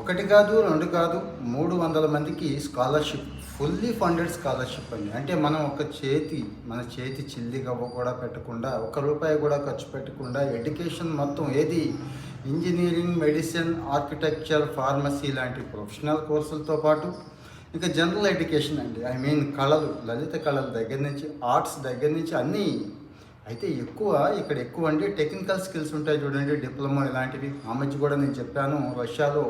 ఒకటి కాదు, 2 కాదు, 300 మందికి స్కాలర్‌షిప్. ఫుల్లీ ఫండెడ్ స్కాలర్‌షిప్ అండి. అంటే మనం మన చేతి చిల్లి గవ్వ కూడా పెట్టకుండా, ఒక్క రూపాయి కూడా ఖర్చు పెట్టకుండా ఎడ్యుకేషన్ మొత్తం ఏది ఇంజినీరింగ్, మెడిసిన్, ఆర్కిటెక్చర్, ఫార్మసీ లాంటి ప్రొఫెషనల్ కోర్సులతో పాటు ఇంకా జనరల్ ఎడ్యుకేషన్ అండి. కళలు, లలిత కళల దగ్గర నుంచి, ఆర్ట్స్ దగ్గర నుంచి అన్నీ. అయితే ఇక్కడ ఎక్కువ అంటే టెక్నికల్ స్కిల్స్ ఉంటాయి చూడండి, డిప్లొమా ఇలాంటివి. ఆ మధ్య కూడా నేను చెప్పాను, రష్యాలో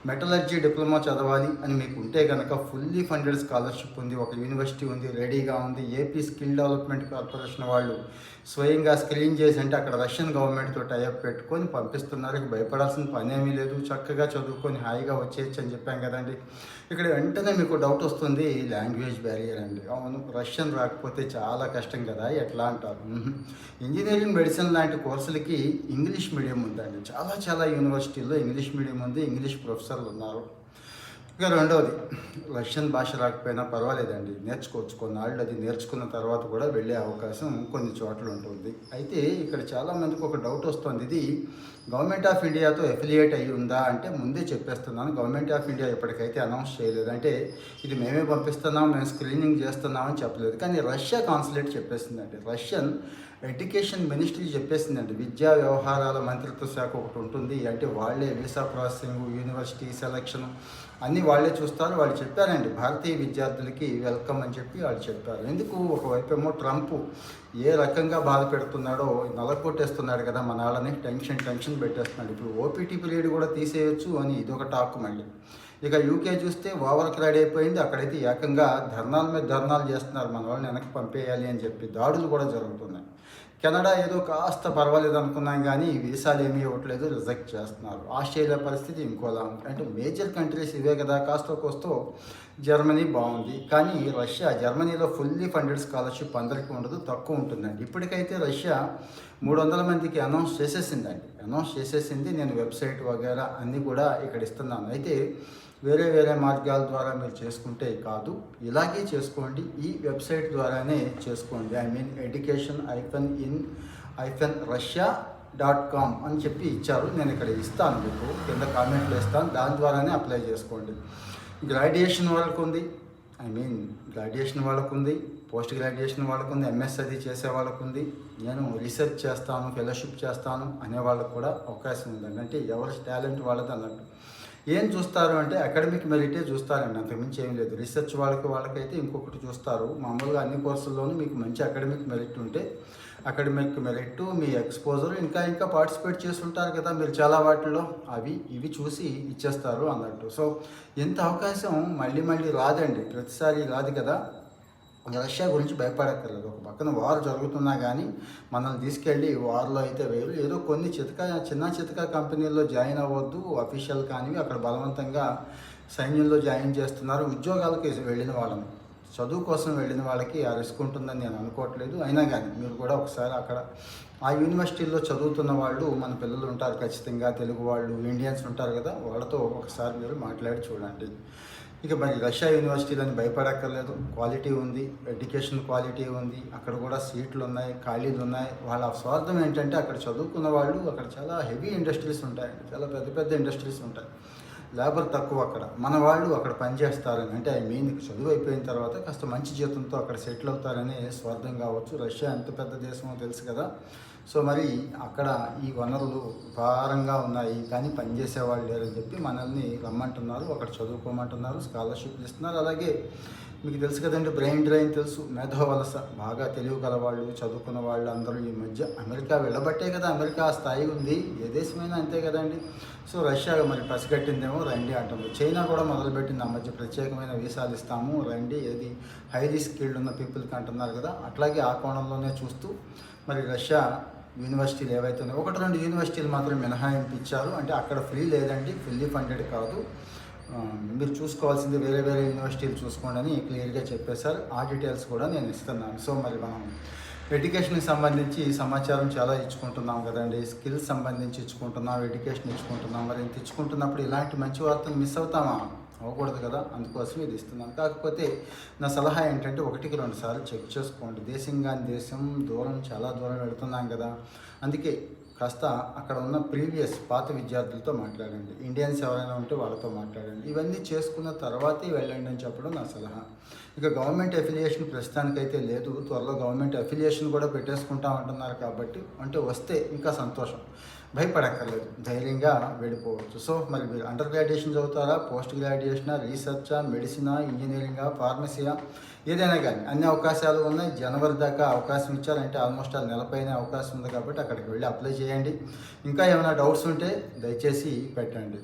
మెటలర్జీ డిప్లొమా చదవాలి అని మీకు ఉంటే కనుక ఫుల్లీ ఫండెడ్ స్కాలర్షిప్ ఉంది. ఒక యూనివర్సిటీ ఉంది, రెడీగా ఉంది. ఏపీ స్కిల్ డెవలప్మెంట్ కార్పొరేషన్ వాళ్ళు స్వయంగా స్క్రీన్ చేసి, అంటే అక్కడ రష్యన్ గవర్నమెంట్తో టైఅప్ పెట్టుకొని పంపిస్తున్నారు. భయపడాల్సిన పనేమీ లేదు, చక్కగా చదువుకొని హాయిగా వచ్చేయచ్చు అని చెప్పాం కదండి. ఇక్కడ వెంటనే మీకు డౌట్ వస్తుంది, లాంగ్వేజ్ బ్యారియర్ అండి. అవును, రష్యన్ రాకపోతే చాలా కష్టం కదా, ఎట్లా అంటారు. ఇంజనీరింగ్, మెడిసిన్ లాంటి కోర్సులకి ఇంగ్లీష్ మీడియం ఉందండి. చాలా యూనివర్సిటీల్లో ఇంగ్లీష్ మీడియం ఉంది, ఇంగ్లీష్ ప్రొఫెసర్లు ఉన్నారు. ఇక రెండవది, రష్యన్ భాష రాకపోయినా పర్వాలేదండి, నేర్చుకోవచ్చు. కొన్నాళ్ళు అది నేర్చుకున్న తర్వాత కూడా వెళ్ళే అవకాశం కొన్ని చోట్ల ఉంటుంది. అయితే ఇక్కడ చాలామందికి ఒక డౌట్ వస్తుంది, ఇది గవర్నమెంట్ ఆఫ్ ఇండియాతో ఎఫిలియేట్ అయ్యి ఉందా అంటే ముందే చెప్పేస్తున్నాను, గవర్నమెంట్ ఆఫ్ ఇండియా ఇప్పటికైతే అనౌన్స్ చేయలేదు. అంటే ఇది మేమే పంపిస్తున్నాం, మేము స్క్రీనింగ్ చేస్తున్నామని చెప్పలేదు. కానీ రష్యా కాన్సులేట్ చెప్పేసిందండి, రష్యన్ ఎడ్యుకేషన్ మినిస్ట్రీ చెప్పేసిందండి. విద్యా వ్యవహారాల మంత్రిత్వ శాఖ ఒకటి ఉంటుంది, అంటే వాళ్ళే వీసా ప్రాసెసింగ్, యూనివర్సిటీ సెలక్షన్ అన్నీ వాళ్ళే చూస్తారు. వాళ్ళు చెప్పారండి, భారతీయ విద్యార్థులకి వెల్కమ్ అని చెప్పి వాళ్ళు చెప్పారు. ఎందుకు, ఒకవైపు ఏమో ట్రంప్ ఏ రకంగా బాధ పెడుతున్నాడో, నలకొట్టేస్తున్నాడు కదా మన వాళ్ళని, టెన్షన్ పెట్టేస్తున్నాడు. ఇప్పుడు ఓపీటీ పీరియడ్ కూడా తీసేయొచ్చు అని ఇదొక టాక్ మళ్ళీ. ఇక యూకే చూస్తే ఓవర్ క్రౌడ్ అయిపోయింది. అక్కడైతే ఏకంగా ధర్నాల మీద ధర్నాలు చేస్తున్నారు, మన వాళ్ళని వెనక్కి పంపేయాలి అని చెప్పి. దాడులు కూడా జరుగుతున్నాయి. కెనడా ఏదో కాస్త పర్వాలేదు అనుకున్నాం, కానీ వీసాలు ఏమీ ఇవ్వట్లేదు, రిజెక్ట్ చేస్తున్నారు. ఆస్ట్రేలియా పరిస్థితి ఇంకోలా ఉంది. అంటే మేజర్ కంట్రీస్ ఇవే కదా, కోస్తో జర్మనీ బాగుంది. కానీ జర్మనీలో ఫుల్లీ ఫండెడ్ స్కాలర్షిప్ అందరికీ ఉండదు, తక్కువ ఉంటుందండి. ఇప్పటికైతే రష్యా 300 మందికి అనౌన్స్ చేసేసింది. నేను వెబ్సైట్ వగేరా అన్నీ కూడా ఇక్కడ ఇస్తున్నాను. అయితే వేరే మార్గాల ద్వారా మీరు చేసుకుంటే కాదు, ఇలాగే చేసుకోండి. ఈ వెబ్సైట్ ద్వారానే చేసుకోండి. education -in-russia.com అని చెప్పి ఇచ్చారు. నేను ఇక్కడ ఇస్తాను, మీకు కింద కామెంట్లు ఇస్తాను, దాని ద్వారానే అప్లై చేసుకోండి. గ్రాడ్యుయేషన్ వాళ్ళకు ఉంది, పోస్ట్ గ్రాడ్యుయేషన్ వాళ్ళకు ఉంది, ఎంఎస్ అది చేసే వాళ్ళకు ఉంది. నేను రీసెర్చ్ చేస్తాను, ఫెలోషిప్ చేస్తాను అనే వాళ్ళకు కూడా అవకాశం ఉందండి. అంటే ఎవరి టాలెంట్ వాళ్ళది అన్నట్టు. ఏం చూస్తారు అంటే అకాడమిక్ మెరిటే చూస్తారండి, అంతకుమించి ఏం లేదు. రీసెర్చ్ వాళ్ళకైతే ఇంకొకటి చూస్తారు. మామూలుగా అన్ని కోర్సుల్లోనూ మీకు మంచి అకాడమిక్ మెరిట్ ఉంటే, అకాడమిక్ మెరిట్, మీ ఎక్స్పోజర్, ఇంకా పార్టిసిపేట్ చేస్తుంటారు కదా మీరు చాలా వాటిల్లో, ఇవి చూసి ఇచ్చేస్తారు అన్నట్టు. సో ఎంత అవకాశం మళ్ళీ రాదండి, ప్రతిసారి రాదు కదా. రష్యా గురించి భయపడక్కర్లేదు. ఒక పక్కన వార్ జరుగుతున్నా కానీ మనల్ని తీసుకెళ్ళి వార్లో అయితే వేరు, ఏదో కొన్ని చిన్న చితక కంపెనీల్లో జాయిన్ అవ్వద్దు, అఫీషియల్ కానివి అక్కడ బలవంతంగా సైన్యంలో జాయిన్ చేస్తున్నారు. ఉద్యోగాలకు వెళ్ళిన వాళ్ళని, చదువు కోసం వెళ్ళిన వాళ్ళకి ఆ రిస్క్ ఉంటుందని నేను అనుకోవట్లేదు. అయినా కానీ మీరు కూడా ఒకసారి అక్కడ ఆ యూనివర్సిటీల్లో చదువుతున్న వాళ్ళు, మన పిల్లలు ఉంటారు ఖచ్చితంగా, తెలుగు వాళ్ళు, ఇండియన్స్ ఉంటారు కదా, వాళ్ళతో ఒకసారి మీరు మాట్లాడి చూడండి. ఇక మరి రష్యా యూనివర్సిటీలని భయపడక్కర్లేదు, క్వాలిటీ ఉంది, ఎడ్యుకేషన్ క్వాలిటీ ఉంది, అక్కడ కూడా సీట్లు ఉన్నాయి, ఖాళీలు ఉన్నాయి. వాళ్ళ స్వార్థం ఏంటంటే అక్కడ చదువుకున్న వాళ్ళు, అక్కడ చాలా హెవీ ఇండస్ట్రీస్ ఉంటాయండి, చాలా పెద్ద ఇండస్ట్రీస్ ఉంటాయి, లేబర్ తక్కువ అక్కడ. మన వాళ్ళు అక్కడ పనిచేస్తారని, అంటే చదువు అయిపోయిన తర్వాత కాస్త మంచి జీతంతో అక్కడ సెటిల్ అవుతారనే స్వార్థం కావచ్చు. రష్యా ఎంత పెద్ద దేశమో తెలుసు కదా. సో మరి అక్కడ ఈ వనరులు భారంగా ఉన్నాయి, కానీ పనిచేసేవాళ్ళు లేరని చెప్పి మనల్ని రమ్మంటున్నారు, అక్కడ చదువుకోమంటున్నారు, స్కాలర్షిప్లు ఇస్తున్నారు. అలాగే మీకు తెలుసు కదండి, బ్రెయిన్ డ్రైన్ తెలుసు, మేధోవలస, బాగా తెలివి గల వాళ్ళు, చదువుకున్న వాళ్ళు అందరూ ఈ మధ్య అమెరికా వెళ్ళబట్టే కదా అమెరికా ఆ స్థాయి ఉంది. ఏ దేశమైనా అంతే కదండి. సో రష్యా మరి పసిగట్టిందేమో, రండి అంటుంది. చైనా కూడా మొదలుపెట్టింది ఆ మధ్య, ప్రత్యేకమైన వీసాలు ఇస్తాము రండి, ఏది హైలీ స్కిల్డ్ ఉన్న పీపుల్కి అంటున్నారు కదా. అట్లాగే ఆ కోణంలోనే చూస్తూ మరి రష్యా యూనివర్సిటీలు ఏవైతే ఉన్నాయో, 1-2 యూనివర్సిటీలు మాత్రం మినహాయింపు ఇచ్చారు. అంటే అక్కడ ఫ్రీ లేదండి, ఫుల్లీ ఫండెడ్ కాదు, మీరు చూసుకోవాల్సింది వేరే యూనివర్సిటీలు చూసుకోండి అని క్లియర్గా చెప్పేశారు. ఆ డీటెయిల్స్ కూడా నేను ఇస్తున్నాను. సో మరి మనం ఎడ్యుకేషన్కి సంబంధించి సమాచారం చాలా ఇచ్చుకుంటున్నాం కదండి, స్కిల్స్ సంబంధించి ఇచ్చుకుంటున్నాం, ఎడ్యుకేషన్ ఇచ్చుకుంటున్నాం. మరి ఇంత ఇచ్చుకుంటున్నప్పుడు ఇలాంటి మంచి వార్తలు మిస్ అవుతామా? అవ్వకూడదు కదా, అందుకోసం ఇది ఇస్తున్నాను. కాకపోతే నా సలహా ఏంటంటే 1-2 సార్లు చెక్ చేసుకోండి. దేశం చాలా దూరం వెళుతున్నాం కదా, అందుకే కాస్త అక్కడ ఉన్న ప్రీవియస్ పాత విద్యార్థులతో మాట్లాడండి. ఇండియన్స్ ఎవరైనా ఉంటే వాళ్ళతో మాట్లాడండి. ఇవన్నీ చేసుకున్న తర్వాతే వెళ్ళండి అని చెప్పడం నా సలహా. ఇక గవర్నమెంట్ అఫిలియేషన్ ప్రస్తుతానికైతే లేదు. త్వరలో గవర్నమెంట్ అఫిలియేషన్ కూడా పెట్టేసుకుంటామంటున్నారు కాబట్టి అంటే వస్తే ఇంకా సంతోషం. భయపడక్కర్లేదు, ధైర్యంగా వెళ్ళిపోవచ్చు. సో మరి మీరు అండర్ గ్రాడ్యుయేషన్ చదువుతారా, పోస్ట్ గ్రాడ్యుయేషనా, రీసెర్చా, మెడిసినా, ఇంజనీరింగా, ఫార్మసీయా, ఏదైనా కానీ అన్ని అవకాశాలు ఉన్నాయి. జనవరి దాకా అవకాశం ఇచ్చారంటే ఆల్మోస్ట్ అది నెలపైన అవకాశం ఉంది కాబట్టి అక్కడికి వెళ్ళి అప్లై చేయండి. ఇంకా ఏమైనా డౌట్స్ ఉంటే దయచేసి పెట్టండి.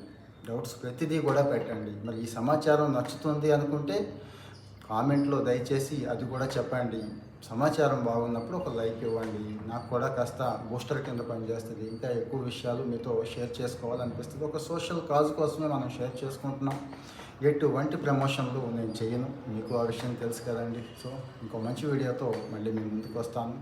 డౌట్స్ ప్రతిదీ కూడా పెట్టండి. మరి ఈ సమాచారం నచ్చుతుంది అనుకుంటే కామెంట్లో దయచేసి అది కూడా చెప్పండి. సమాచారం బాగున్నప్పుడు ఒక లైక్ ఇవ్వండి. నాకు కూడా కాస్త బూస్టర్ కింద పనిచేస్తుంది. ఇంకా ఎక్కువ విషయాలు మీతో షేర్ చేసుకోవాలనిపిస్తుంది. ఒక సోషల్ కాజ్ కోసమే మనం షేర్ చేసుకుంటున్నాం. ఎటువంటి ప్రమోషన్లు నేను చేయను, మీకు ఆ విషయం తెలుసు కదండి. సో ఇంకో మంచి వీడియోతో మళ్ళీ మీ ముందుకు వస్తాను.